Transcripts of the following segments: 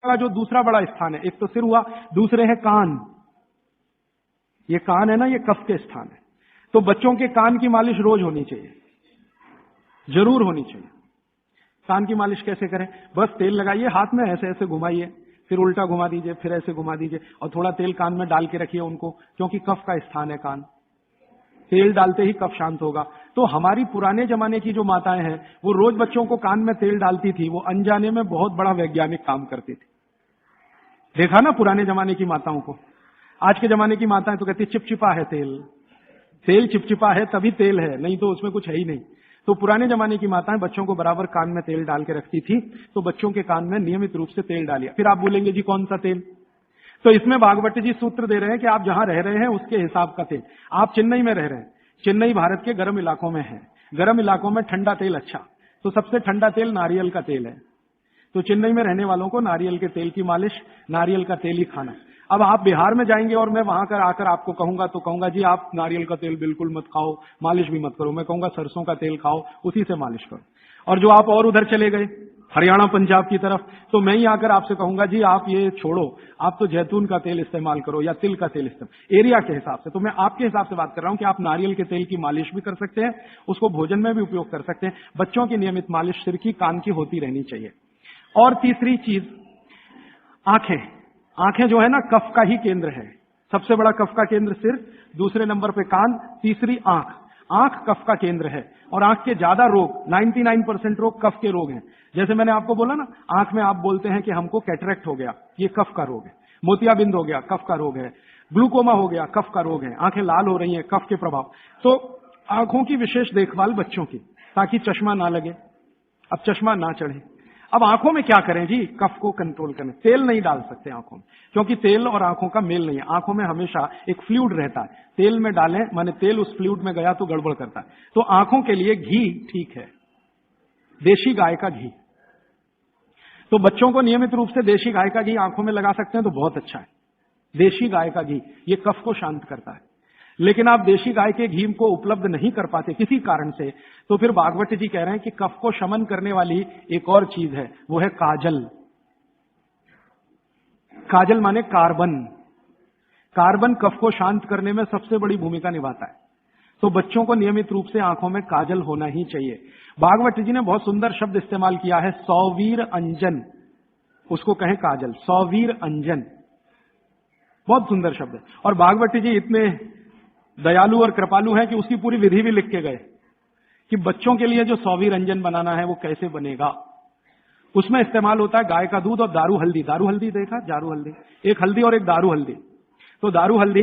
का जो दूसरा बड़ा स्थान है, एक तो सिर हुआ, दूसरे है कान। ये कान है ना, ये कफ के स्थान है। तो बच्चों के कान की मालिश रोज होनी चाहिए, जरूर होनी चाहिए। कान की मालिश कैसे करें? बस तेल लगाइए, हाथ में ऐसे ऐसे घुमाइए, फिर उल्टा घुमा दीजिए, फिर ऐसे घुमा दीजिए, और थोड़ा तेल कान में डाल के रखिए उनको, क्योंकि कफ का स्थान है कान। तेल डालते ही कफ शांत होगा। तो हमारी पुराने जमाने की जो माताएं हैं, वो रोज बच्चों को कान में तेल डालती थी, वो अनजाने में बहुत बड़ा वैज्ञानिक काम करती थी। देखा ना पुराने जमाने की माताओं को। आज के जमाने की माताएं तो कहती चिपचिपा है तेल, तेल चिपचिपा है तभी तेल है, नहीं तो उसमें कुछ है ही नहीं। तो पुराने जमाने की माताएं बच्चों को बराबर कान में तेल डाल के रखती थी, तो बच्चों के कान में नियमित रूप से तेल डालिए। फिर आप बोलेंगे जी कौन सा तेल? तो इसमें भागवत जी सूत्र दे रहे हैं कि आप जहां रह रहे हैं उसके हिसाब का तेल। आप चेन्नई में रह रहे हैं, चेन्नई भारत के गर्म इलाकों में है, गर्म इलाकों में ठंडा तेल अच्छा, तो सबसे ठंडा तेल नारियल का तेल है। तो चेन्नई में रहने वालों को नारियल के तेल की मालिश, नारियल का तेल ही खाना। अब आप बिहार में जाएंगे और मैं वहां कर आकर आपको कहूंगा, तो कहूंगा जी आप नारियल का तेल बिल्कुल मत खाओ, मालिश भी मत करो। मैं कहूंगा सरसों का तेल खाओ, उसी से मालिश करो। और जो आप और उधर चले गए हरियाणा पंजाब की तरफ, तो मैं ही आकर आपसे कहूंगा जी आप ये छोड़ो, आप तो जैतून का तेल इस्तेमाल करो या तिल का तेल इस्तेमाल, एरिया के हिसाब से। तो मैं आपके हिसाब से बात कर रहा हूं कि आप नारियल के तेल की मालिश भी कर सकते हैं, उसको भोजन में भी उपयोग कर सकते हैं। बच्चों की नियमित मालिश सिर की, कान की होती रहनी चाहिए। और तीसरी चीज, आंखें। आंखें जो है ना, कफ का ही केंद्र है। सबसे बड़ा कफ का केंद्र सिर, दूसरे नंबर पे कान, तीसरी आंख। आंख कफ का केंद्र है, और आंख के ज्यादा रोग, 99% रोग कफ के रोग हैं। जैसे मैंने आपको बोला ना, आंख में आप बोलते हैं कि हमको कैटरेक्ट हो गया, ये कफ का रोग है। मोतियाबिंद हो गया, कफ का रोग है। ग्लूकोमा हो गया, कफ का रोग है। आंखें लाल हो रही हैं, कफ के प्रभाव। तो आंखों की विशेष देखभाल बच्चों की, ताकि चश्मा ना लगे, अब चश्मा ना चढ़े। अब आंखों में क्या करें जी? कफ को कंट्रोल करें। तेल नहीं डाल सकते आंखों में, क्योंकि तेल और आंखों का मेल नहीं है। आंखों में हमेशा एक फ्लूइड रहता है, तेल में डालें माने तेल उस फ्लूइड में गया तो गड़बड़ करता है। तो आंखों के लिए घी ठीक है, देशी गाय का घी। तो बच्चों को नियमित रूप से देशी गाय का घी आंखों में लगा सकते हैं तो बहुत अच्छा है। देशी गाय का घी ये कफ को शांत करता है। लेकिन आप देशी गाय के घी को उपलब्ध नहीं कर पाते किसी कारण से, तो फिर भागवत जी कह रहे हैं कि कफ को शमन करने वाली एक और चीज है, वो है काजल। काजल माने कार्बन। कार्बन कफ को शांत करने में सबसे बड़ी भूमिका निभाता है। तो बच्चों को नियमित रूप से आंखों में काजल होना ही चाहिए। भागवत जी ने बहुत सुंदर शब्द इस्तेमाल किया है, सौवीर अंजन, उसको कहें काजल, सौवीर अंजन, बहुत सुंदर शब्द है। और भागवत जी इतने दयालु और कृपालु हैं कि उसकी पूरी विधि भी लिख के गए कि बच्चों के लिए जो सौवीर अंजन बनाना है वो कैसे बनेगा। उसमें इस्तेमाल होता है गाय का दूध और दारू हल्दी। दारू हल्दी देखा? जारू हल्दी, एक हल्दी और एक दारू हल्दी। तो दारू हल्दी,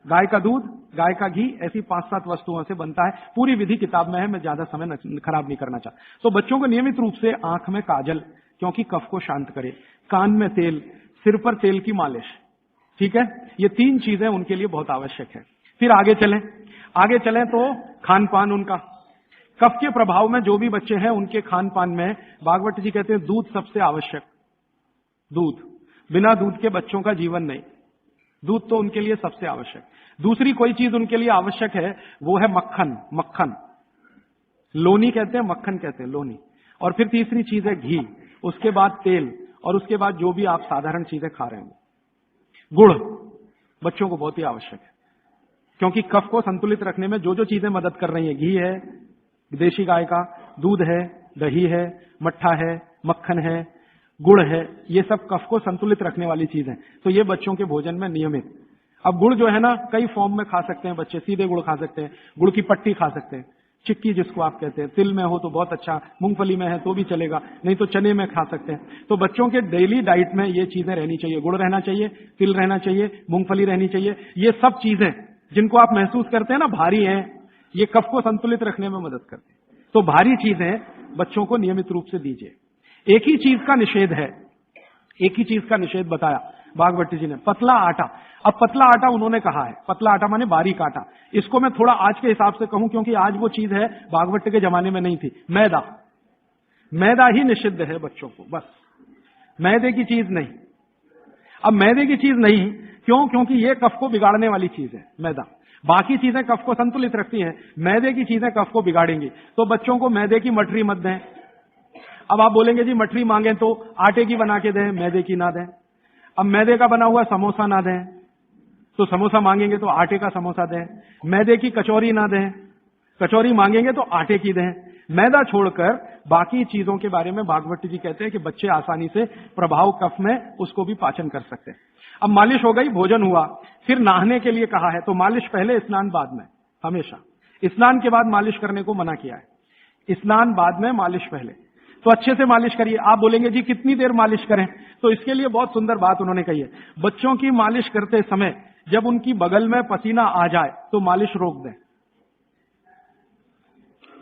गाय का दूध, गाय का घी, ऐसी 5-7 वस्तुओं से बनता है। पूरी विधि किताब में है, मैं ज्यादा समय खराब नहीं करना चाहता। तो बच्चों को नियमित रूप से आंख में काजल, क्योंकि कफ को शांत करे, कान में तेल, सिर पर तेल की मालिश, ठीक है? ये 3 चीजें उनके लिए बहुत आवश्यक है। फिर आगे चलें तो खान पान उनका, कफ के प्रभाव में जो भी बच्चे हैं उनके खान पान में भागवत जी कहते हैं दूध सबसे आवश्यक। दूध, बिना दूध के बच्चों का जीवन नहीं, दूध तो उनके लिए सबसे आवश्यक। दूसरी कोई चीज उनके लिए आवश्यक है, वो है मक्खन। मक्खन, लोनी कहते हैं, मक्खन कहते हैं, लोनी। और फिर तीसरी चीज है घी, उसके बाद तेल, और उसके बाद जो भी आप साधारण चीजें खा रहे हैं। गुड़ बच्चों को बहुत ही आवश्यक है, क्योंकि कफ को संतुलित रखने में जो जो चीजें मदद कर रही हैं, घी है, देशी गाय का दूध है, दही है, मट्ठा है, मक्खन है, गुड़ है, ये सब कफ को संतुलित रखने वाली चीज है। तो ये बच्चों के भोजन में नियमित। अब गुड़ जो है ना, कई फॉर्म में खा सकते हैं बच्चे। सीधे गुड़ खा सकते हैं, गुड़ की पट्टी खा सकते हैं, चिक्की जिसको आप कहते हैं, तिल में हो तो बहुत अच्छा, मूंगफली में है तो भी चलेगा, नहीं तो चने में खा सकते हैं। तो बच्चों के डेली डाइट में ये चीजें रहनी चाहिए, गुड़ रहना चाहिए, तिल रहना चाहिए, मूंगफली रहनी चाहिए। ये सब चीजें जिनको आप महसूस करते हैं ना भारी हैं, ये कफ को संतुलित रखने में मदद करते हैं। तो भारी चीजें बच्चों को नियमित रूप से दीजिए। एक ही चीज का निषेध है, एक ही चीज का निषेध बताया भागवत जी ने, पतला आटा। अब पतला आटा उन्होंने कहा है, पतला आटा माने बारीक आटा। इसको मैं थोड़ा आज के हिसाब से कहूं, क्योंकि आज वो चीज है भागवत के जमाने में नहीं थी। मैदा, मैदा ही निषिद्ध है बच्चों को, बस मैदे की चीज नहीं। अब मैदे की चीज नहीं क्यों? क्योंकि ये कफ को बिगाड़ने वाली चीज है मैदा। बाकी चीजें कफ को संतुलित रखती हैं, मैदे की चीजें कफ को बिगाड़ेंगी। तो बच्चों को मैदे की मठरी मत दें। अब आप बोलेंगे जी मठरी मांगे तो आटे की बना के दें, मैदे की ना दें। अब मैदे का बना हुआ समोसा ना दें, तो समोसा मांगेंगे तो आटे का समोसा दें। मैदे की कचौरी ना दें, कचौरी मांगेंगे तो आटे की दें। मैदा छोड़कर बाकी चीजों के बारे में भागवत जी कहते हैं कि बच्चे आसानी से प्रभाव कफ में उसको भी पाचन कर सकते हैं। अब मालिश हो गई, भोजन हुआ, फिर नहाने के लिए कहा है, तो मालिश पहले, स्नान बाद में। हमेशा स्नान के बाद मालिश करने को मना किया है, स्नान बाद में, मालिश पहले। तो अच्छे से मालिश करिए। आप बोलेंगे जी कितनी देर मालिश करें, तो इसके लिए बहुत सुंदर बात उन्होंने कही है। बच्चों की मालिश करते समय जब उनकी बगल में पसीना आ जाए तो मालिश रोक दें।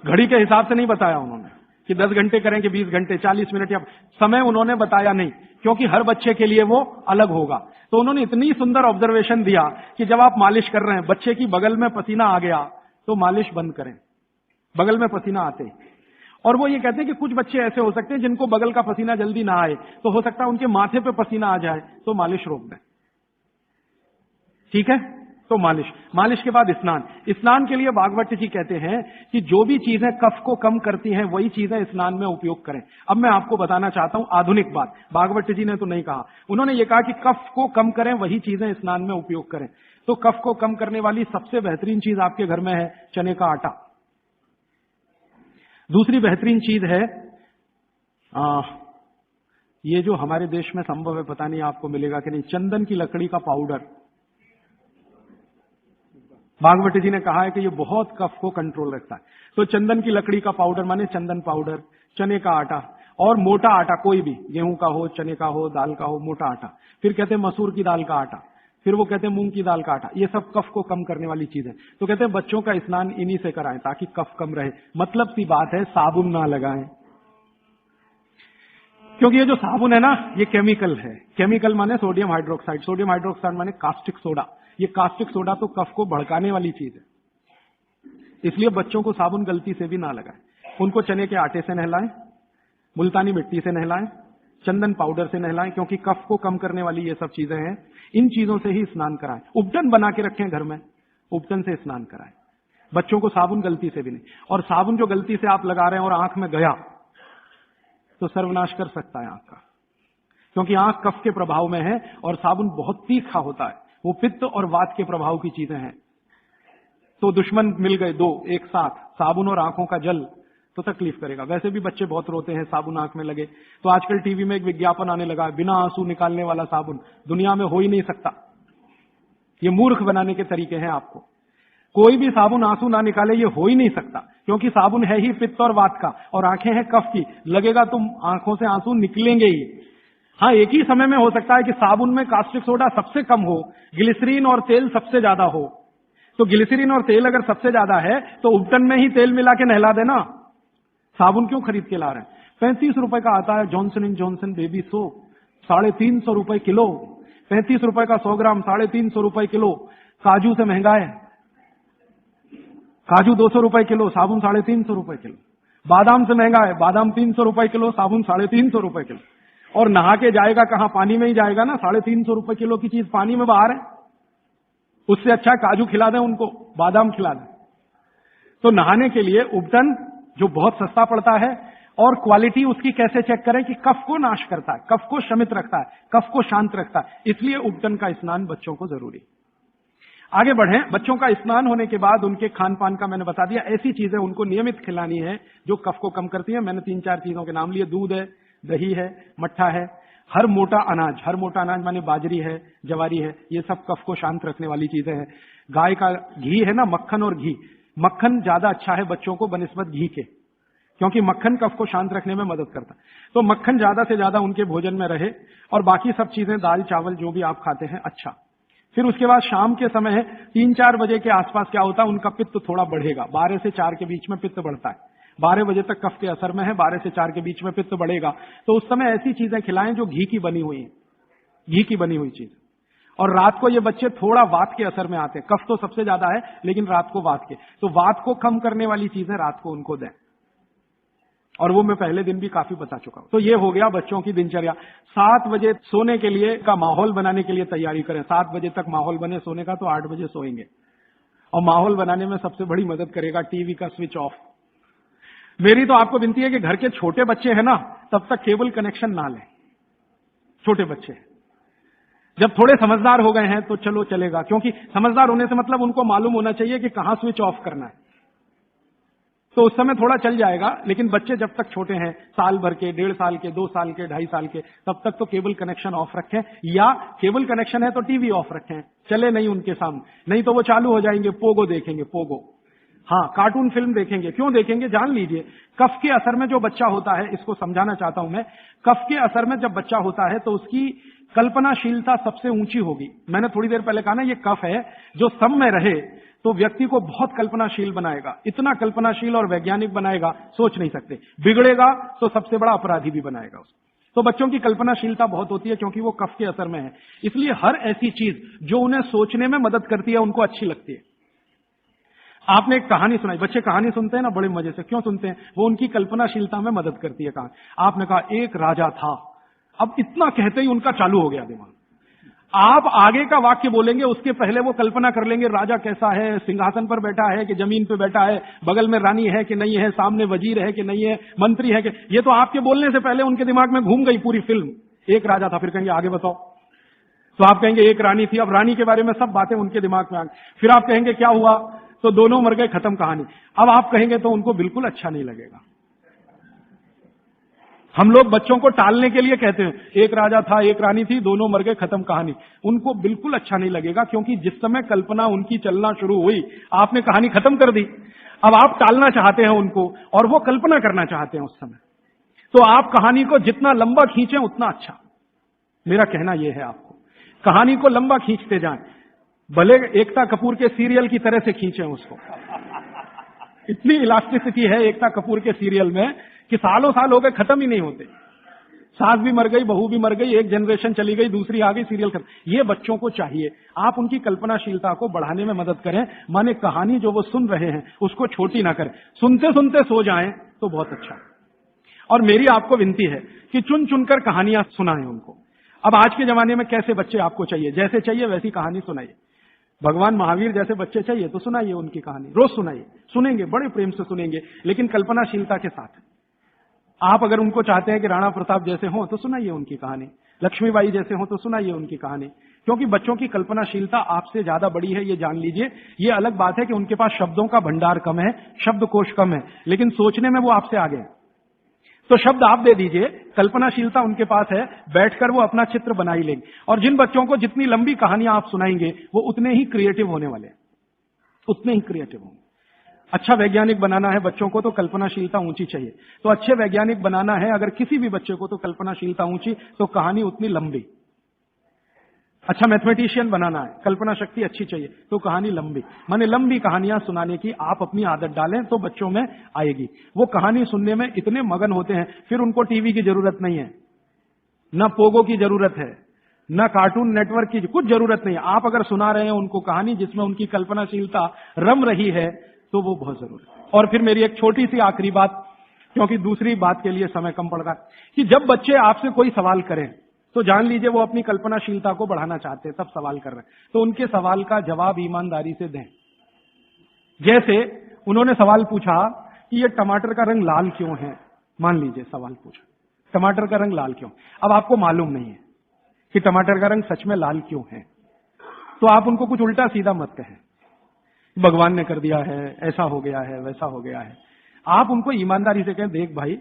घड़ी के हिसाब से नहीं बताया उन्होंने कि 10 घंटे करें कि 20 घंटे, 40 मिनट, या समय उन्होंने बताया नहीं, क्योंकि हर बच्चे के लिए वो अलग होगा। तो उन्होंने इतनी सुंदर ऑब्जर्वेशन दिया कि जब आप मालिश कर रहे हैं, बच्चे की बगल में पसीना आ गया तो मालिश बंद करें, बगल में पसीना आते। और वो ये कहते हैं कि कुछ बच्चे ऐसे हो सकते हैं जिनको बगल का पसीना जल्दी ना आए, तो हो सकता है उनके माथे पे पसीना आ जाए, तो मालिश रोक दें। ठीक है, तो मालिश के बाद स्नान। स्नान के लिए भागवत जी कहते हैं कि जो भी चीजें कफ को कम करती हैं वही चीजें स्नान में उपयोग करें। अब मैं आपको बताना चाहता हूं आधुनिक बात, भागवत जी ने तो नहीं कहा, उन्होंने ये कहा कि कफ को कम करें वही चीजें स्नान में उपयोग करें। तो कफ को कम करने वाली सबसे बेहतरीन चीज आपके घर में है चने का आटा। दूसरी बेहतरीन चीज है ये जो हमारे देश में संभव है, पता नहीं आपको मिलेगा कि नहीं, चंदन की लकड़ी का पाउडर। भागवत जी ने कहा है कि ये बहुत कफ को कंट्रोल रखता है। तो चंदन की लकड़ी का पाउडर माने चंदन पाउडर, चने का आटा, और मोटा आटा कोई भी, गेहूं का हो, चने का हो, दाल का हो, मोटा आटा। फिर कहते हैं मसूर की दाल का आटा, फिर वो कहते हैं मूंग की दाल का आटा। ये सब कफ को कम करने वाली चीज है। तो कहते हैं बच्चों का स्नान इन्हीं से कराएं ताकि कफ कम रहे। मतलब सी बात है, साबुन ना लगाएं, क्योंकि ये जो साबुन है ना, ये केमिकल है। केमिकल माने सोडियम हाइड्रोक्साइड, सोडियम हाइड्रोक्साइड माने कास्टिक सोडा। ये कास्टिक सोडा तो कफ को भड़काने वाली चीज है। इसलिए बच्चों को साबुन गलती से भी ना लगाएं। उनको चने के आटे से नहलाएं, मुल्तानी मिट्टी से नहलाएं, चंदन पाउडर से नहलाएं, क्योंकि कफ को कम करने वाली ये सब चीजें हैं। इन चीजों से ही स्नान कराएं। उपटन बना के रखें घर में, उपटन से स्नान कराएं बच्चों को, साबुन गलती से भी नहीं। और साबुन जो गलती से आप लगा रहे हैं और आंख में गया तो सर्वनाश कर सकता है आंख का, क्योंकि आंख कफ के प्रभाव में है और साबुन बहुत तीखा होता है, वो पित्त और वात के प्रभाव की चीजें हैं। तो दुश्मन मिल गए दो एक साथ, साबुन और आंखों का जल, तो तकलीफ करेगा। वैसे भी बच्चे बहुत रोते हैं साबुन आंख में लगे। तो आजकल टीवी में एक विज्ञापन आने लगा है, बिना आंसू निकालने वाला साबुन दुनिया में हो ही नहीं सकता। ये मूर्ख बनाने के तरीके हैं आपको। कोई भी साबुन आंसू ना निकाले, ये हो ही नहीं सकता, क्योंकि साबुन है ही पित्त और वात का, और आंखें हैं कफ की। लगेगा तो आंखों से आंसू निकलेंगे ही। हाँ, एक ही समय में हो सकता है कि साबुन में कास्टिक सोडा सबसे कम हो, ग्लिसरीन और तेल सबसे ज्यादा हो। तो ग्लिसरीन और तेल अगर सबसे ज्यादा है तो उपटन में ही तेल मिला के नहला देना। साबुन क्यों खरीद के ला रहे हैं? 35 रुपए का आता है Johnson and Johnson baby soap, 350 रुपए किलो। 35 रुपए का 100 ग्राम, 350 रुपए किलो। काजू से महंगा है, काजू 200 रुपए किलो, साबुन 350 रुपए किलो। बादाम से महंगा है, बादाम 300 रुपए किलो, साबुन 350 रुपए किलो। और नहा के जाएगा कहां? पानी में ही जाएगा ना। 350 रुपए किलो की चीज पानी में बाहर है। उससे अच्छा काजू खिला दें उनको, बादाम खिला दें। तो नहाने के लिए उपटन जो बहुत सस्ता पड़ता है, और क्वालिटी उसकी कैसे चेक करें कि कफ को नाश करता है, कफ को शमित रखता है, कफ को शांत रखता है, इसलिए उपटन का स्नान बच्चों को जरूरी। आगे बढ़ें। बच्चों का स्नान होने के बाद उनके खान पान का मैंने बता दिया। ऐसी चीजें उनको नियमित खिलानी है जो कफ को कम करती है। मैंने 3-4 चीजों के नाम लिए, दूध है, दही है, मट्ठा है, हर मोटा अनाज माने बाजरी है, जवारी है, ये सब कफ को शांत रखने वाली चीजें हैं। गाय का घी है ना, मक्खन और घी, मक्खन ज्यादा अच्छा है बच्चों को बनिस्बत घी के, क्योंकि मक्खन कफ को शांत रखने में मदद करता है। तो मक्खन ज्यादा से ज्यादा उनके भोजन में रहे, और बाकी सब चीजें, दाल चावल जो भी आप खाते हैं, अच्छा। फिर उसके बाद शाम के समय 3-4 बजे के आसपास क्या होता है, उनका पित्त थोड़ा बढ़ेगा। 12 से 4 के बीच में पित्त बढ़ता है। 12 बजे तक कफ के असर में है, 12 से 4 के बीच में पित्त बढ़ेगा। तो उस समय ऐसी चीजें खिलाएं जो घी की बनी हुई है, घी की बनी हुई चीज। और रात को ये बच्चे थोड़ा वात के असर में आते हैं, कफ तो सबसे ज्यादा है लेकिन रात को वात के, तो वात को कम करने वाली चीजें रात को उनको दें। और वो मैं पहले दिन भी काफी बता चुका हूं। तो ये हो गया बच्चों की दिनचर्या। 7 बजे सोने के लिए का माहौल बनाने के लिए तैयारी करें। 7 बजे तक माहौल बने सोने का, तो 8 बजे सोएंगे। और माहौल बनाने में सबसे बड़ी मदद करेगा टीवी का स्विच ऑफ। मेरी तो आपको विनती है कि घर के छोटे बच्चे हैं ना, तब तक केबल कनेक्शन ना लें। छोटे बच्चे जब थोड़े समझदार हो गए हैं तो चलो चलेगा, क्योंकि समझदार होने से मतलब उनको मालूम होना चाहिए कि कहां स्विच ऑफ करना है, तो उस समय थोड़ा चल जाएगा। लेकिन बच्चे जब तक छोटे हैं, साल भर के, 1.5 साल के, 2 साल के, 2.5 साल के, तब तक तो केबल कनेक्शन ऑफ रखें, या केबल कनेक्शन है तो टीवी ऑफ रखें, चले नहीं उनके सामने, नहीं तो वो चालू हो जाएंगे, पोगो देखेंगे, पोगो। हाँ, कार्टून फिल्म देखेंगे। क्यों देखेंगे? जान लीजिए, कफ के असर में जो बच्चा होता है, इसको समझाना चाहता हूं मैं, कफ के असर में जब बच्चा होता है तो उसकी कल्पनाशीलता सबसे ऊंची होगी। मैंने थोड़ी देर पहले कहा ना, ये कफ है जो सब में रहे तो व्यक्ति को बहुत कल्पनाशील बनाएगा, इतना कल्पनाशील और वैज्ञानिक बनाएगा, सोच नहीं सकते। बिगड़ेगा तो सबसे बड़ा अपराधी भी बनाएगा उसको। तो बच्चों की कल्पनाशीलता बहुत होती है क्योंकि वो कफ के असर में है, इसलिए हर ऐसी चीज जो उन्हें सोचने में मदद करती है उनको अच्छी लगती है। आपने एक कहानी सुनाई, बच्चे कहानी सुनते हैं ना बड़े मजे से, क्यों सुनते हैं? वो उनकी कल्पनाशीलता में मदद करती है कहानी। आपने कहा एक राजा था, अब इतना कहते ही उनका चालू हो गया दिमाग। आप आगे का वाक्य बोलेंगे, उसके पहले वो कल्पना कर लेंगे राजा कैसा है, सिंहासन पर बैठा है कि जमीन पे बैठा है, बगल में रानी है कि नहीं है, सामने वजीर है कि नहीं है, मंत्री है कि, ये तो आपके बोलने से पहले उनके दिमाग में घूम गई पूरी फिल्म। एक राजा था, फिर कहेंगे आगे बताओ, तो आप कहेंगे एक रानी थी, अब रानी के बारे में सब बातें उनके दिमाग में आ गई। फिर आप कहेंगे क्या हुआ, तो दोनों मर गए, खत्म कहानी। अब आप कहेंगे तो उनको बिल्कुल अच्छा नहीं लगेगा। हम लोग बच्चों को टालने के लिए कहते हैं एक राजा था, एक रानी थी, दोनों मर गए, खत्म कहानी। उनको बिल्कुल अच्छा नहीं लगेगा, क्योंकि जिस समय कल्पना उनकी चलना शुरू हुई, आपने कहानी खत्म कर दी। अब आप टालना चाहते हैं उनको और वो कल्पना करना चाहते हैं उस समय, तो आप कहानी को जितना लंबा खींचें उतना अच्छा। मेरा कहना यह है, आपको कहानी को लंबा खींचते जाएं, भले एकता कपूर के सीरियल की तरह से खींचें उसको। इतनी इलास्टिसिटी है एकता कपूर के सीरियल में कि सालों साल हो गए, खत्म ही नहीं होते। सास भी मर गई, बहू भी मर गई, एक जनरेशन चली गई, दूसरी आ गई, सीरियल खत्म। ये बच्चों को चाहिए, आप उनकी कल्पनाशीलता को बढ़ाने में मदद करें। माने कहानी जो वो सुन रहे हैं उसको छोटी ना करें, सुनते सुनते सो जाएं तो बहुत अच्छा। और मेरी आपको विनती है कि चुन चुनकर कहानियां सुनाएं उनको। अब आज के जमाने में कैसे बच्चे आपको चाहिए, जैसे चाहिए वैसी कहानी सुनाइए। भगवान महावीर जैसे बच्चे चाहिए तो सुनाइए उनकी कहानी, रोज सुनाइए, सुनेंगे, बड़े प्रेम से सुनेंगे, लेकिन कल्पनाशीलता के साथ। आप अगर उनको चाहते हैं कि राणा प्रताप जैसे हों तो सुनाइए उनकी कहानी, लक्ष्मीबाई जैसे हों तो सुनाइए उनकी कहानी, क्योंकि बच्चों की कल्पनाशीलता आपसे ज्यादा बड़ी है, ये जान लीजिए। ये अलग बात है कि उनके पास शब्दों का भंडार कम है, शब्दकोश कम है, लेकिन सोचने में वो आपसे आगे है। तो शब्द आप दे दीजिए, कल्पनाशीलता उनके पास है, बैठकर वो अपना चित्र बना ही लेंगे। और जिन बच्चों को जितनी लंबी कहानियां आप सुनाएंगे वो उतने ही क्रिएटिव होने वाले हैं, उतने ही क्रिएटिव होंगे। अच्छा वैज्ञानिक बनाना है बच्चों को तो कल्पनाशीलता ऊंची चाहिए, तो अच्छे वैज्ञानिक बनाना है अगर किसी भी बच्चे को तो कल्पनाशीलता ऊंची, तो कहानी उतनी लंबी। अच्छा मैथमेटिशियन बनाना है, कल्पना शक्ति अच्छी चाहिए तो कहानी लंबी। माने लंबी कहानियां सुनाने की आप अपनी आदत डालें तो बच्चों में आएगी। वो कहानी सुनने में इतने मगन होते हैं, फिर उनको टीवी की जरूरत नहीं है, ना पोगो की जरूरत है, ना कार्टून नेटवर्क की, कुछ जरूरत नहीं है। आप अगर सुना रहे हैं उनको कहानी जिसमें उनकी कल्पनाशीलता रम रही है तो वो बहुत जरूरी है। और फिर मेरी एक छोटी सी आखिरी बात, क्योंकि दूसरी बात के लिए समय कम पड़ रहा है, कि जब बच्चे आपसे कोई सवाल करें तो जान लीजिए वो अपनी कल्पनाशीलता को बढ़ाना चाहते हैं, तब सवाल कर रहे हैं, तो उनके सवाल का जवाब ईमानदारी से दें। जैसे उन्होंने सवाल पूछा कि ये टमाटर का रंग लाल क्यों है, मान लीजिए सवाल पूछा टमाटर का रंग लाल क्यों। अब आपको मालूम नहीं है कि टमाटर का रंग सच में लाल क्यों है, तो आप उनको कुछ उल्टा सीधा मत कहें, भगवान ने कर दिया है, ऐसा हो गया है, वैसा हो गया है। आप उनको ईमानदारी से कहें, देख भाई,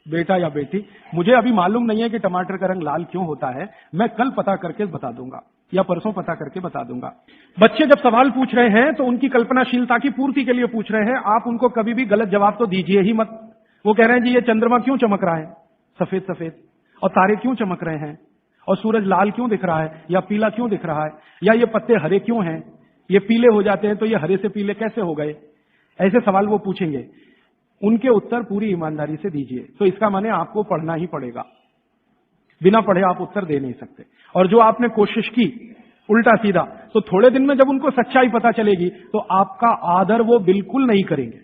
बेटा या बेटी, मुझे अभी मालूम नहीं है कि टमाटर का रंग लाल क्यों होता है, मैं कल पता करके बता दूंगा या परसों पता करके बता दूंगा। बच्चे जब सवाल पूछ रहे हैं तो उनकी कल्पनाशीलता की पूर्ति के लिए पूछ रहे हैं, आप उनको कभी भी गलत जवाब तो दीजिए ही मत। वो कह रहे हैं जी ये चंद्रमा क्यों चमक रहा है सफेद सफेद, और तारे क्यों चमक रहे हैं, और सूरज लाल क्यों दिख रहा है या पीला क्यों दिख रहा है, या ये पत्ते हरे क्यों हैं, ये पीले हो जाते हैं तो ये हरे से पीले कैसे हो गए। ऐसे सवाल वो पूछेंगे, उनके उत्तर पूरी ईमानदारी से दीजिए। तो इसका माने आपको पढ़ना ही पड़ेगा, बिना पढ़े आप उत्तर दे नहीं सकते। और जो आपने कोशिश की उल्टा सीधा, तो थोड़े दिन में जब उनको सच्चाई पता चलेगी तो आपका आदर वो बिल्कुल नहीं करेंगे।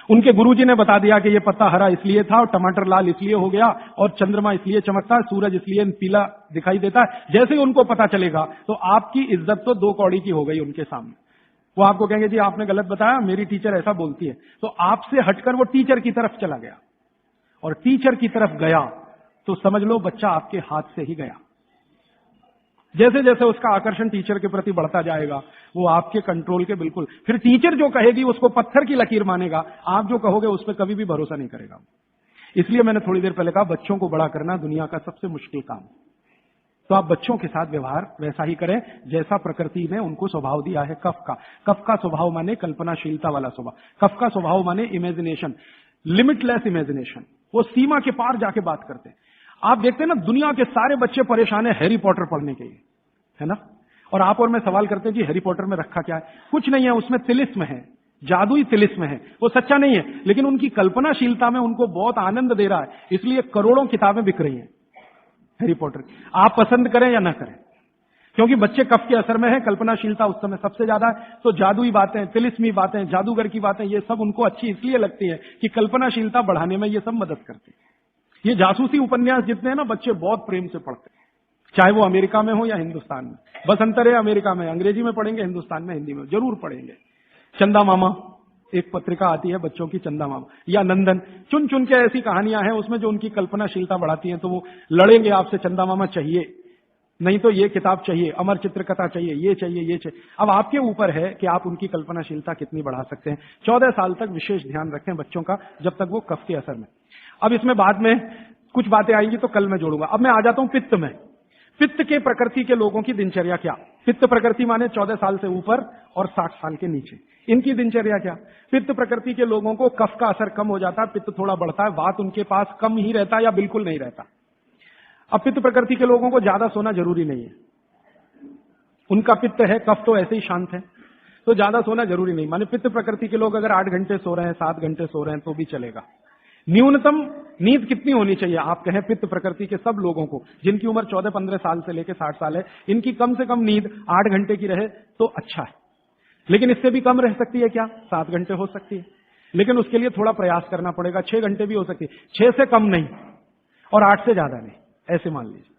उनके गुरुजी ने बता दिया कि ये पत्ता हरा इसलिए था और टमाटर लाल इसलिए हो गया और चंद्रमा इसलिए चमकता है, सूरज इसलिए पीला दिखाई देता है। जैसे ही उनको पता चलेगा तो आपकी इज्जत तो 2 कौड़ी की हो गई उनके सामने। वो आपको कहेंगे जी आपने गलत बताया, मेरी टीचर ऐसा बोलती है। तो आपसे हटकर वो टीचर की तरफ चला गया, और टीचर की तरफ गया तो समझ लो बच्चा आपके हाथ से ही गया। जैसे जैसे उसका आकर्षण टीचर के प्रति बढ़ता जाएगा, वो आपके कंट्रोल के बिल्कुल, फिर टीचर जो कहेगी उसको पत्थर की लकीर मानेगा, आप जो कहोगे उस पर कभी भी भरोसा नहीं करेगा। इसलिए मैंने थोड़ी देर पहले कहा, बच्चों को बड़ा करना दुनिया का सबसे मुश्किल काम। तो आप बच्चों के साथ व्यवहार वैसा ही करें जैसा प्रकृति ने उनको स्वभाव दिया है। कफ का स्वभाव माने कल्पनाशीलता वाला स्वभाव। कफ का स्वभाव माने इमेजिनेशन, लिमिटलेस इमेजिनेशन। वो सीमा के पार जाके बात करते हैं। आप देखते हैं ना, दुनिया के सारे बच्चे परेशान है हैरी पॉटर पढ़ने के लिए, है ना। और आप और मैं सवाल करते हैं कि हैरी पॉटर में रखा क्या है? कुछ नहीं है, उसमें तिलिस्म है, जादुई तिलिस्म है। वो सच्चा नहीं है, लेकिन उनकी कल्पनाशीलता में उनको बहुत आनंद दे रहा है, इसलिए करोड़ों किताबें बिक रही हैं हैरी पॉटर की। आप पसंद करें या ना करें, क्योंकि बच्चे कफ के असर में है, कल्पनाशीलता उस समय सबसे ज्यादा है। तो जादुई बातें, तिलिस्मी बातें, जादूगर की बातें, ये सब उनको अच्छी इसलिए लगती है कि कल्पनाशीलता बढ़ाने में ये सब मदद करती है। ये जासूसी उपन्यास जितने हैं ना, बच्चे बहुत प्रेम से पढ़ते हैं, चाहे वो अमेरिका में हो या हिंदुस्तान में। बस अंतर है, अमेरिका में अंग्रेजी में पढ़ेंगे, हिंदुस्तान में हिंदी में जरूर पढ़ेंगे। चंदा मामा, एक पत्रिका आती है बच्चों की, चंदा मामा या नंदन, चुन चुन के ऐसी कहानियां हैं उसमें जो उनकी कल्पनाशीलता बढ़ाती हैं। तो वो लड़ेंगे आपसे, चंदा मामा चाहिए, नहीं तो ये किताब चाहिए, अमर चित्रकथा चाहिए, ये चाहिए, ये चाहिए। अब आपके ऊपर है कि आप उनकी कल्पनाशीलता कितनी बढ़ा सकते हैं। 14 साल तक विशेष ध्यान रखें बच्चों का, जब तक वो कफ के असर में। अब इसमें बाद में कुछ बातें आएंगी तो कल मैं जोड़ूंगा। अब मैं आ जाता हूं पित्त में। पित्त के प्रकृति के लोगों की दिनचर्या क्या? पित्त प्रकृति माने 14 साल से ऊपर और 60 साल के नीचे, इनकी दिनचर्या क्या? पित्त प्रकृति के लोगों को कफ का असर कम हो जाता है, पित्त थोड़ा बढ़ता है, वात उनके पास कम ही रहता है या बिल्कुल नहीं रहता। अब पित्त प्रकृति के लोगों को ज्यादा सोना जरूरी नहीं है, उनका पित्त है, कफ तो ऐसे ही शांत है, तो ज्यादा सोना जरूरी नहीं। माने पित्त प्रकृति के लोग अगर 8 घंटे सो रहे हैं, 7 घंटे सो रहे हैं तो भी चलेगा। न्यूनतम नींद कितनी होनी चाहिए? आप कहें पित्त प्रकृति के सब लोगों को जिनकी उम्र 14-15 साल से लेकर 60 साल है, इनकी कम से कम नींद 8 घंटे की रहे तो अच्छा है। लेकिन इससे भी कम रह सकती है क्या? 7 घंटे हो सकती है, लेकिन उसके लिए थोड़ा प्रयास करना पड़ेगा। 6 घंटे भी हो सकती है, 6 से कम नहीं और 8 से ज्यादा नहीं, ऐसे मान लीजिए।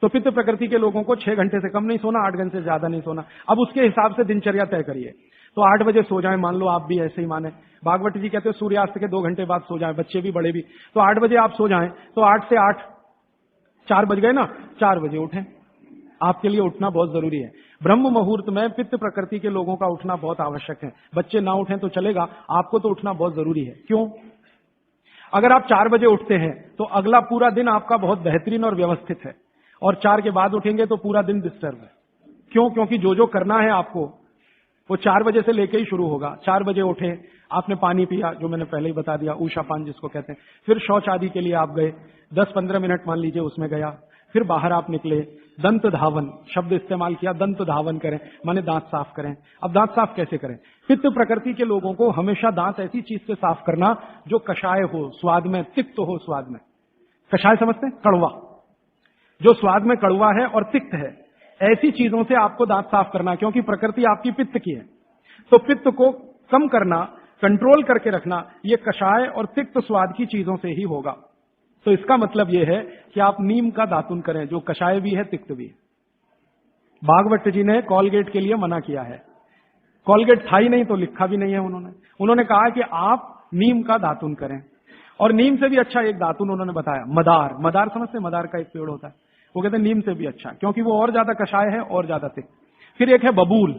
तो पित्त प्रकृति के लोगों को 6 घंटे से कम नहीं सोना, 8 घंटे से ज्यादा नहीं सोना। अब उसके हिसाब से दिनचर्या तय करिए। तो 8 बजे सो जाएं, मान लो आप भी ऐसे ही माने। भागवत जी कहते हैं सूर्यास्त के 2 घंटे बाद सो जाएं, बच्चे भी बड़े भी। तो 8 बजे आप सो जाएं, तो 8 से 8 4 बज गए ना, 4 बजे उठें। आपके लिए उठना बहुत जरूरी है। ब्रह्म मुहूर्त में पित्त प्रकृति के लोगों का उठना बहुत आवश्यक है। बच्चे ना उठें तो चलेगा, आपको तो उठना बहुत जरूरी है। क्यों? अगर आप 4 बजे उठते हैं तो अगला पूरा दिन आपका बहुत बेहतरीन और व्यवस्थित है, और 4 के बाद उठेंगे तो पूरा दिन डिस्टर्ब है। क्यों? क्योंकि जो जो करना है आपको वो 4 बजे से लेके ही शुरू होगा। 4 बजे उठे, आपने पानी पिया, जो मैंने पहले ही बता दिया, ऊषा पान जिसको कहते हैं। फिर शौच आदि के लिए आप गए, 10-15 मिनट मान लीजिए उसमें गया। फिर बाहर आप निकले, दंत धावन शब्द इस्तेमाल किया, दंत धावन करें माने दांत साफ करें। अब दांत साफ कैसे करें? पित्त प्रकृति के लोगों को हमेशा दांत ऐसी चीज से साफ करना जो कषाय हो, स्वाद में तिक्त हो। स्वाद में कषाय समझते हैं? कड़वा, जो स्वाद में कड़वा है और तिक्त है, ऐसी चीजों से आपको दांत साफ करना, क्योंकि प्रकृति आपकी पित्त की है। तो पित्त को कम करना, कंट्रोल करके रखना, ये कषाय और तिक्त स्वाद की चीजों से ही होगा। तो इसका मतलब यह है कि आप नीम का दातुन करें, जो कषाय भी है तिक्त भी है। भागवत जी ने कॉलगेट के लिए मना किया है, कॉलगेट था ही नहीं तो लिखा भी नहीं है उन्होंने कहा कि आप नीम का दातुन करें। और नीम से भी अच्छा एक दातुन उन्होंने बताया, मदार। मदार समझते? मदार का एक पेड़ होता है, वो कहते हैं नीम से भी अच्छा, क्योंकि वो और ज्यादा कषाय है और ज्यादा तिक्त। फिर एक है बबूल,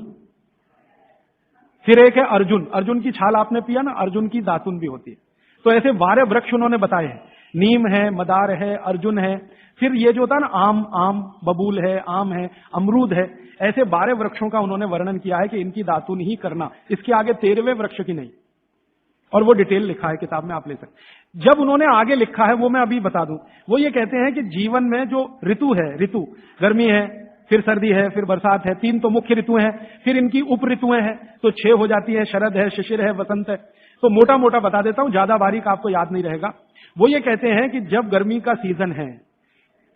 फिर एक है अर्जुन। अर्जुन की छाल आपने पिया ना, अर्जुन की दातुन भी होती है। तो ऐसे 12 वृक्ष उन्होंने बताए हैं, नीम है, मदार है, अर्जुन है, फिर ये जो होता है ना आम बबूल है, आम है, अमरूद है। ऐसे 12 वृक्षों का उन्होंने वर्णन किया है कि इनकी दातुन ही करना, इसके आगे 13वें वृक्ष की नहीं। और वो डिटेल लिखा है किताब में, आप ले सकते। जब उन्होंने आगे लिखा है वो मैं अभी बता दूं। वो ये कहते हैं कि जीवन में जो ऋतु है, ऋतु गर्मी है, फिर सर्दी है, फिर बरसात है, 3 तो मुख्य ऋतु हैं, फिर इनकी उप ऋतुएं हैं, तो 6 हो जाती है। शरद है, शिशिर है, वसंत है। तो मोटा मोटा बता देता हूं, ज्यादा बारीक आपको याद नहीं रहेगा। वो ये कहते हैं कि जब गर्मी का सीजन है,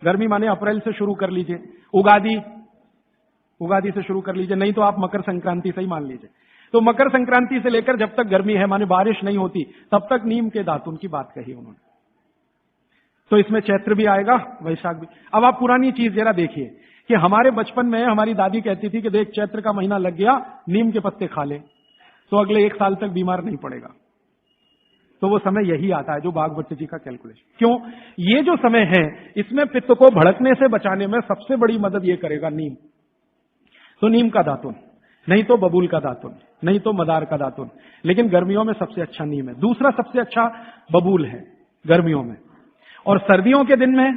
गर्मी माने अप्रैल से शुरू कर लीजिए, उगादी से शुरू कर लीजिए, नहीं तो आप मकर संक्रांति से ही मान लीजिए। तो मकर संक्रांति से लेकर जब तक गर्मी है माने बारिश नहीं होती, तब तक नीम के दातुन की बात कही उन्होंने। तो इसमें चैत्र भी आएगा, वैशाख भी। अब आप पुरानी चीज जरा देखिए कि हमारे बचपन में हमारी दादी कहती थी कि देख चैत्र का महीना लग गया, नीम के पत्ते खा ले तो अगले 1 साल तक बीमार नहीं पड़ेगा। तो वो समय यही आता है जो भागवत जी का कैलकुलेशन। क्यों? ये जो समय है इसमें पित्त को भड़कने से बचाने में सबसे बड़ी मदद ये करेगा नीम। तो नीम का दातुन, नहीं तो बबूल का दातुन, नहीं तो मदार का दातुन, लेकिन गर्मियों में सबसे अच्छा नीम है। दूसरा सबसे अच्छा बबूल है गर्मियों में, और सर्दियों के दिन में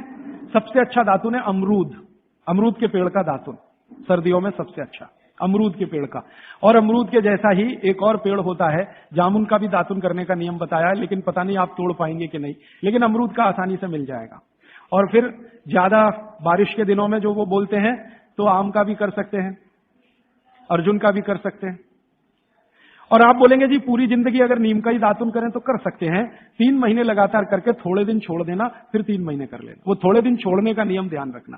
सबसे अच्छा दातुन है अमरूद। अमरूद के पेड़ का दातुन सर्दियों में सबसे अच्छा, अमरूद के पेड़ का। और अमरूद के जैसा ही एक और पेड़ होता है, जामुन का भी दातुन करने का नियम बताया है, लेकिन पता नहीं आप तोड़ पाएंगे कि नहीं, लेकिन अमरूद का आसानी से मिल जाएगा। और फिर ज्यादा बारिश के दिनों में जो वो बोलते हैं तो आम का भी कर सकते हैं, अर्जुन का भी कर सकते हैं। और आप बोलेंगे जी पूरी जिंदगी अगर नीम का ही दातुन करें तो कर सकते हैं, 3 महीने लगातार करके थोड़े दिन छोड़ देना, फिर 3 महीने कर लेना। वो थोड़े दिन छोड़ने का नियम ध्यान रखना।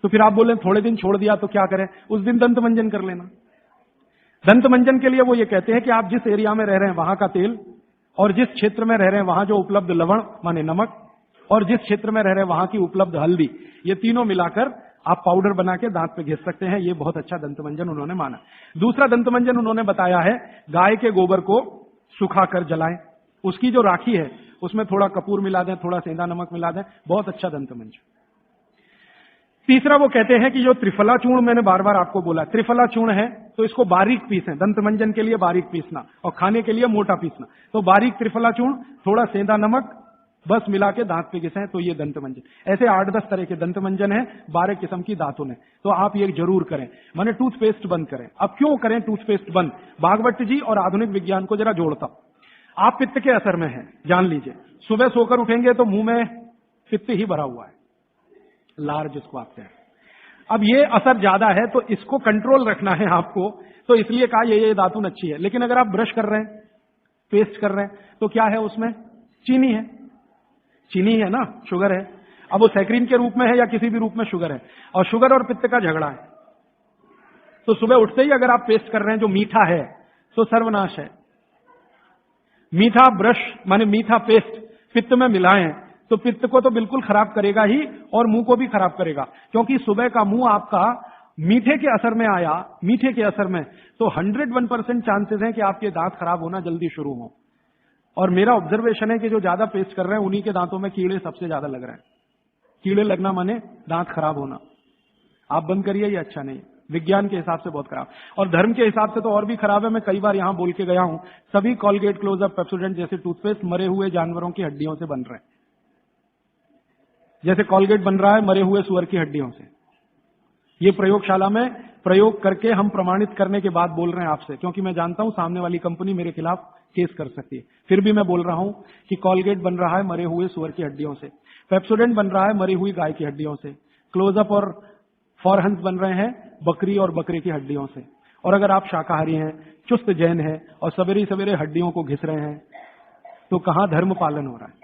तो फिर आप बोले थोड़े दिन छोड़ दिया तो क्या करें? उस दिन दंत मंजन कर लेना। दंत मंजन के लिए वो ये कहते हैं कि आप जिस एरिया में रह रहे हैं वहां का तेल, और जिस क्षेत्र में रह रहे हैं वहां जो उपलब्ध लवण माने नमक, और जिस क्षेत्र में रह रहे हैं वहां की उपलब्ध हल्दी, ये तीनों मिलाकर आप पाउडर बना के दांत पे घिस सकते हैं। ये बहुत अच्छा दंतमंजन उन्होंने माना। दूसरा दंतमंजन उन्होंने बताया है गाय के गोबर को सुखाकर जलाएं, उसकी जो राखी है उसमें थोड़ा कपूर मिला दें, थोड़ा सेंधा नमक मिला दें, बहुत अच्छा दंतमंजन। तीसरा वो कहते हैं कि जो त्रिफला चूर्ण, मैंने बार बार आपको बोला त्रिफला चूर्ण है, तो इसको बारीक पीसें। दंतमंजन के लिए बारीक पीसना और खाने के लिए मोटा पीसना। तो बारीक त्रिफला चूर्ण, थोड़ा सेंधा नमक, बस मिला के दांत पे घिसें तो ये दंतमंजन। ऐसे 8-10 तरह के दंतमंजन है, 12 किस्म की दातुन है। तो आप ये जरूर करें। माने टूथपेस्ट बंद करें। अब क्यों करें टूथपेस्ट बंद? भागवत जी और आधुनिक विज्ञान को जरा जोड़ता। आप पित्त के असर में हैं, जान लीजिए। सुबह सोकर उठेंगे तो मुंह में पित्त ही भरा हुआ है, लार जिसको आप कहें। अब ये असर ज्यादा है तो इसको कंट्रोल रखना है आपको, तो इसलिए कहा ये दातुन अच्छी है। लेकिन अगर आप ब्रश कर रहे हैं, पेस्ट कर रहे हैं, तो क्या है उसमें? चीनी है, चीनी है ना, शुगर है। अब वो सैक्रीन के रूप में है या किसी भी रूप में शुगर है, और शुगर और पित्त का झगड़ा है। तो सुबह उठते ही अगर आप पेस्ट कर रहे हैं जो मीठा है तो सर्वनाश है। मीठा ब्रश माने मीठा पेस्ट पित्त में मिलाएं तो पित्त को तो बिल्कुल खराब करेगा ही, और मुंह को भी खराब करेगा। क्योंकि सुबह का मुंह आपका मीठे के असर में आया, मीठे के असर में, तो 101% चांसेस हैं कि आपके दांत खराब होना जल्दी शुरू हो। और मेरा ऑब्जर्वेशन है कि जो ज्यादा पेस्ट कर रहे हैं उन्हीं के दांतों में कीड़े सबसे ज्यादा लग रहे हैं। कीड़े लगना माने दांत खराब होना। आप बंद करिए, ये अच्छा नहीं। विज्ञान के हिसाब से बहुत खराब, और धर्म के हिसाब से तो और भी खराब है। मैं कई बार यहां बोल के गया हूं, सभी कॉलगेट, क्लोजअप, पेप्सोडेंट जैसे टूथपेस्ट मरे हुए जानवरों की हड्डियों से बन रहे हैं। जैसे कॉलगेट बन रहा है मरे हुए सुअर की हड्डियों से। ये प्रयोगशाला में प्रयोग करके हम प्रमाणित करने के बाद बोल रहे हैं आपसे, क्योंकि मैं जानता हूं सामने वाली कंपनी मेरे खिलाफ केस कर सकती है। फिर भी मैं बोल रहा हूं कि कॉलगेट बन रहा है मरे हुए सुअर की हड्डियों से, पेप्सोडेंट बन रहा है मरी हुई गाय की हड्डियों से, क्लोजअप और फॉरहंस बन रहे हैं बकरी और बकरे की हड्डियों से। और अगर आप शाकाहारी हैं, चुस्त जैन हैं और सवेरे सवेरे हड्डियों को घिस रहे हैं, तो कहां धर्म पालन हो रहा है?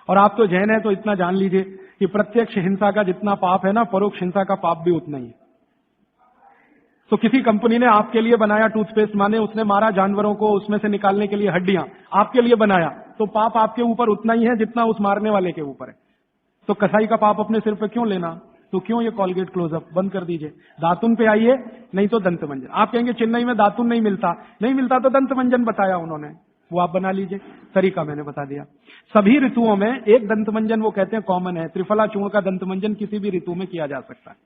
और आप तो जैन है तो इतना जान लीजिए कि प्रत्यक्ष हिंसा का जितना पाप है ना, परोक्ष हिंसा का पाप भी उतना ही है। तो किसी कंपनी ने आपके लिए बनाया टूथपेस्ट, माने उसने मारा जानवरों को उसमें से निकालने के लिए हड्डियां, आपके लिए बनाया, तो पाप आपके ऊपर उतना ही है जितना उस मारने वाले के ऊपर है। तो कसाई का पाप अपने सिर पे क्यों लेना? तो क्यों ये कॉलगेट, क्लोजअप बंद कर दीजिए। दातुन पे आइए, नहीं तो दंत मंजन। आप कहेंगे चेन्नई में दातुन नहीं मिलता, नहीं मिलता तो दंत मंजन बताया उन्होंने, वो आप बना लीजिए। तरीका मैंने बता दिया। सभी ऋतुओं में एक दंतमंजन वो कहते हैं कॉमन है। त्रिफला चूर्ण का दंतमंजन किसी भी ऋतु में किया जा सकता है,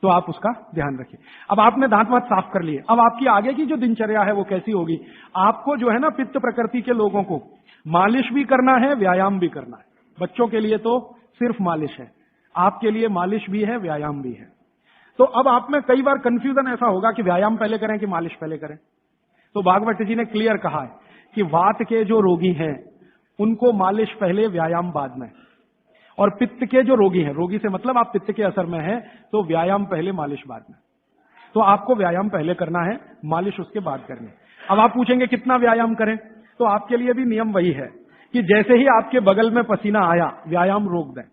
तो आप उसका ध्यान रखिए। अब आपने दांत वात साफ कर लिए, अब आपकी आगे की जो दिनचर्या है वो कैसी होगी? आपको जो है ना, पित्त प्रकृति के लोगों को मालिश भी करना है, व्यायाम भी करना है। बच्चों के लिए तो सिर्फ मालिश है, आपके लिए मालिश भी है, व्यायाम भी है। तो अब आप में कई बार कंफ्यूजन ऐसा होगा कि व्यायाम पहले करें कि मालिश पहले करें। तो भागवत जी ने क्लियर कहा है कि वात के जो रोगी हैं उनको मालिश पहले, व्यायाम बाद में। और पित्त के जो रोगी हैं, रोगी से मतलब आप पित्त के असर में हैं, तो व्यायाम पहले, मालिश बाद में। तो आपको व्यायाम पहले करना है, मालिश उसके बाद करनी है। अब आप पूछेंगे कितना व्यायाम करें? तो आपके लिए भी नियम वही है कि जैसे ही आपके बगल में पसीना आया, व्यायाम रोक दें।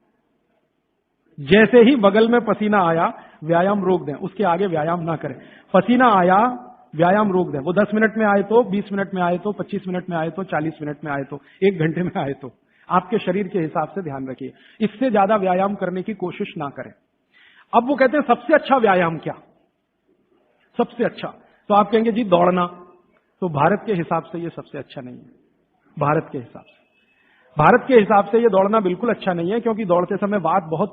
जैसे ही बगल में पसीना आया, व्यायाम रोक दें, उसके आगे व्यायाम ना करें। पसीना आया, व्यायाम रोक दें। वो 10 मिनट में आए तो, 20 मिनट में आए तो, 25 मिनट में आए तो, 40 मिनट में आए तो, 1 घंटे में आए तो, आपके शरीर के हिसाब से ध्यान रखिए, इससे ज्यादा व्यायाम करने की कोशिश ना करें। अब वो कहते हैं सबसे अच्छा व्यायाम क्या, सबसे अच्छा, तो आप कहेंगे जी दौड़ना, तो भारत के हिसाब से ये सबसे अच्छा नहीं है। भारत के हिसाब से ये दौड़ना बिल्कुल अच्छा नहीं है, क्योंकि दौड़ते समय बात बहुत